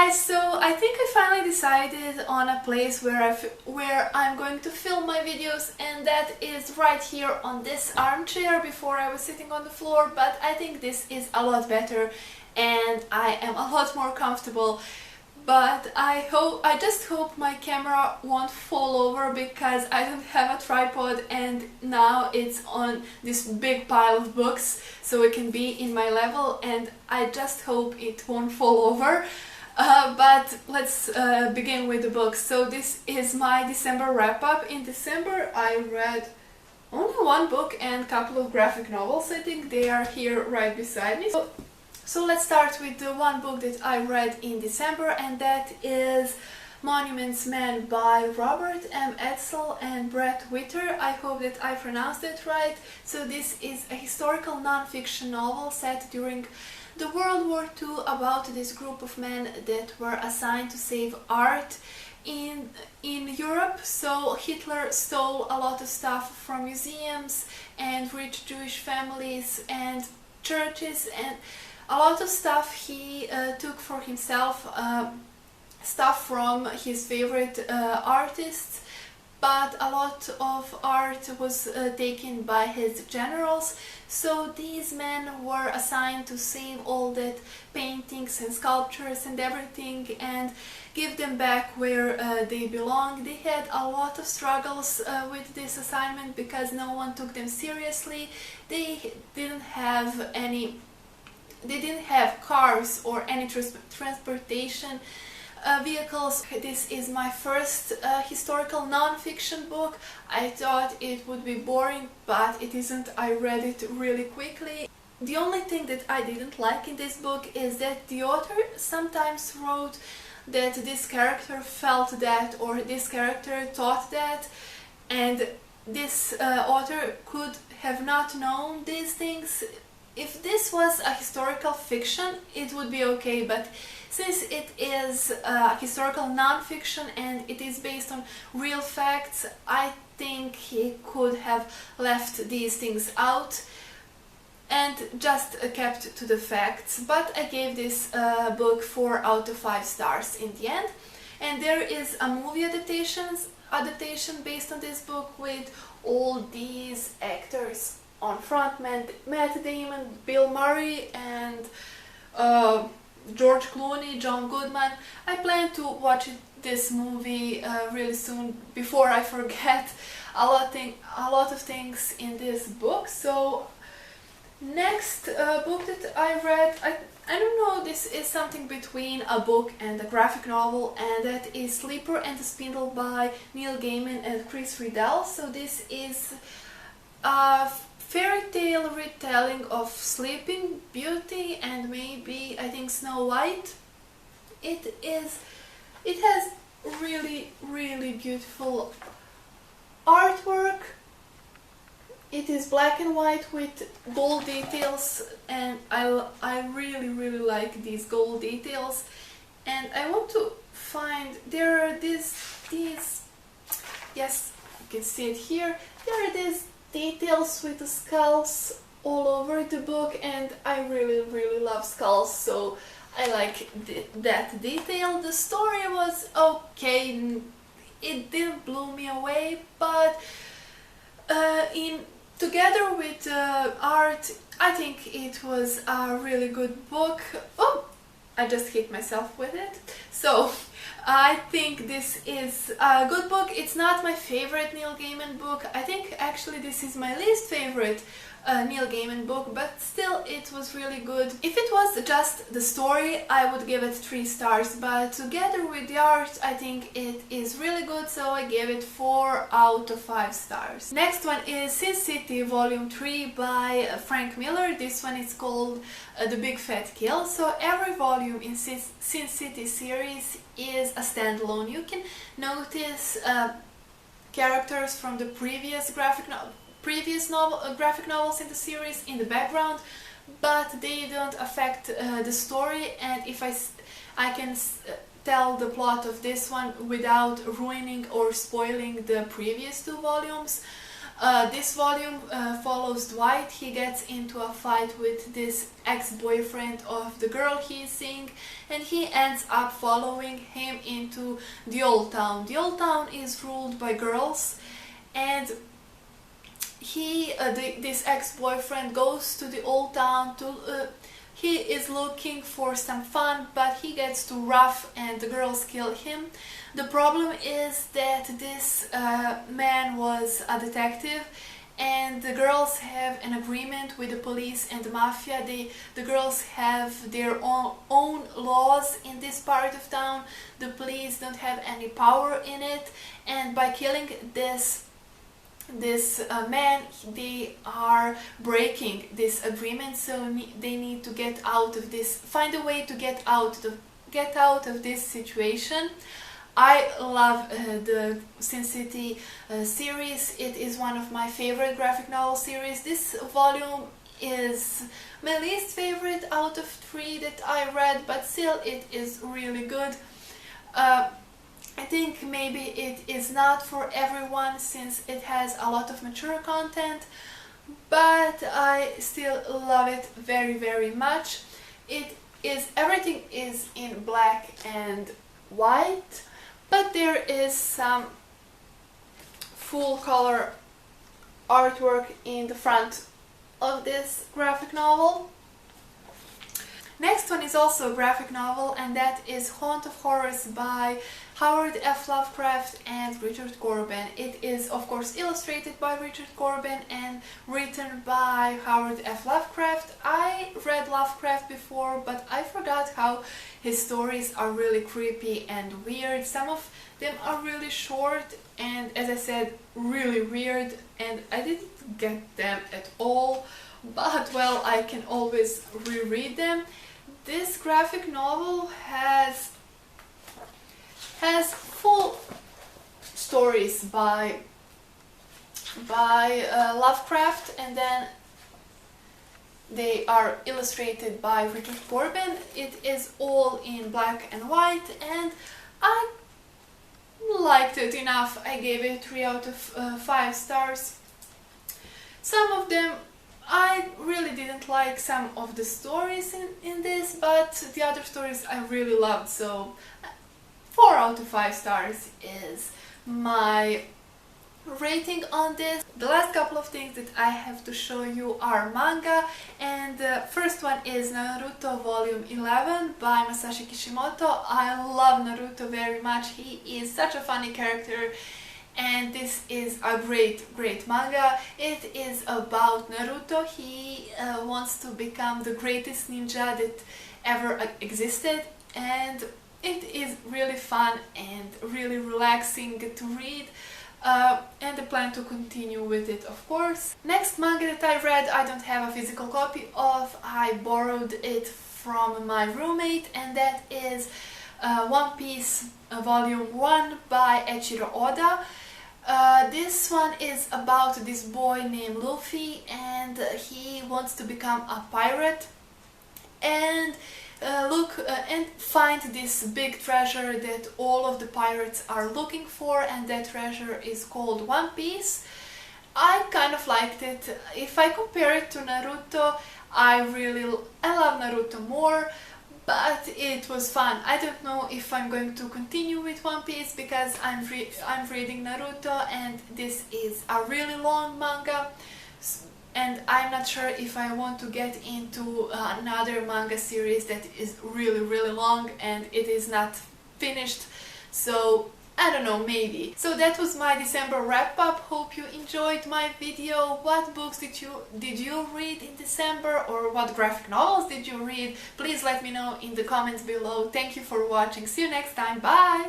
guys, so I think I finally decided on a place where I'm going to film my videos, and that is right here on this armchair. Before I was sitting on the floor, but I think this is a lot better and I am a lot more comfortable. But I just hope my camera won't fall over because I don't have a tripod and now it's on this big pile of books so it can be in my level, and I just hope it won't fall over. But let's begin with the books. So this is my December wrap-up. In December I read only one book and a couple of graphic novels. I think they are here right beside me. So let's start with the one book that I read in December, and that is Monuments Men by Robert M. Edsel and Bret Witter. I hope that I pronounced that right. So this is a historical non-fiction novel set during the World War II about this group of men that were assigned to save art in Europe. So Hitler stole a lot of stuff from museums and rich Jewish families and churches, and a lot of stuff he took for himself, stuff from his favorite artists, but a lot of art was taken by his generals. So these men were assigned to save all that paintings and sculptures and everything and give them back where they belong. They had a lot of struggles with this assignment because no one took them seriously. They didn't have cars or any transportation vehicles. This is my first historical non-fiction book. I thought it would be boring, but it isn't. I read it really quickly. The only thing that I didn't like in this book is that the author sometimes wrote that this character felt that, or this character thought that, and this author could have not known these things. If this was a historical fiction, it would be okay, but since it is historical non-fiction and it is based on real facts, I think he could have left these things out and just kept to the facts. But I gave this book 4 out of 5 stars in the end. And there is a movie adaptation based on this book with all these actors on front: Matt Damon, Bill Murray, and George Clooney, John Goodman. I plan to watch this movie really soon before I forget a lot of things in this book. So next book that I read, I don't know, this is something between a book and a graphic novel, and that is Sleeper and the Spindle by Neil Gaiman and Chris Riddell. So this is a fairy tale retelling of Sleeping Beauty and maybe, I think, Snow White. It has really beautiful artwork. It is black and white with gold details, and I really like these gold details. And I want to find, there are these yes, you can see it here. There are these details with the skulls all over the book, and I really love skulls, so I like that detail. The story was okay, it didn't blow me away, but together with art, I think it was a really good book. Oh, I just hit myself with it. So I think this is a good book. It's not my favorite Neil Gaiman book. I think actually this is my least favorite Neil Gaiman book, but still it was really good. If it was just the story, I would give it 3 stars, but together with the art, I think it is really good, so I gave it 4 out of 5 stars. Next one is Sin City Volume 3 by Frank Miller. This one is called The Big Fat Kill. So every volume in Sin City series is a standalone. You can notice characters from the previous graphic novels in the series in the background, but they don't affect the story, and if I can tell the plot of this one without ruining or spoiling the previous 2 volumes. This volume follows Dwight. He gets into a fight with this ex-boyfriend of the girl he's seeing, and he ends up following him into the old town. The old town is ruled by girls, and this ex-boyfriend goes to the old town to he is looking for some fun, but he gets too rough and the girls kill him. The problem is that this man was a detective, and the girls have an agreement with the police and the mafia. The girls have their own laws in this part of town. The police don't have any power in it, and by killing this man, they are breaking this agreement, so they need to get out of this, find a way to get out of this situation. I love the Sin City series. It is one of my favorite graphic novel series. This volume is my least favorite out of 3 that I read, but still it is really good. I think maybe it is not for everyone since it has a lot of mature content, but I still love it very, very much. Everything is in black and white, but there is some full color artwork in the front of this graphic novel. Next one is also a graphic novel, and that is Haunt of Horrors by Howard F. Lovecraft and Richard Corben. It is of course illustrated by Richard Corben and written by Howard F. Lovecraft. I read Lovecraft before, but I forgot how his stories are really creepy and weird. Some of them are really short and, as I said, really weird, and I didn't get them at all, but well, I can always reread them. This graphic novel has full stories by Lovecraft, and then they are illustrated by Richard Corben. It is all in black and white, and I liked it enough. I gave it 3 out of 5 stars. Some of them I really didn't like, some of the stories in this, but the other stories I really loved, so 4 out of 5 stars is my rating on this. The last couple of things that I have to show you are manga, and the first one is Naruto Volume 11 by Masashi Kishimoto. I love Naruto very much. He is such a funny character, and this is a great manga. It is about Naruto. He wants to become the greatest ninja that ever existed, and it is really fun and really relaxing to read, and I plan to continue with it, of course. Next manga that I read, I don't have a physical copy of. I borrowed it from my roommate, and that is One Piece Volume 1 by Eiichiro Oda. This one is about this boy named Luffy, and he wants to become a pirate and and find this big treasure that all of the pirates are looking for, and that treasure is called One Piece. I kind of liked it. If I compare it to Naruto, I love Naruto more, but it was fun. I don't know if I'm going to continue with One Piece because I'm reading Naruto, and this is a really long manga, and I'm not sure if I want to get into another manga series that is really long and it is not finished, so I don't know, maybe. So that was my December wrap-up. Hope you enjoyed my video. What books did you read in December, or what graphic novels did you read? Please let me know in the comments below. Thank you for watching. See you next time. Bye!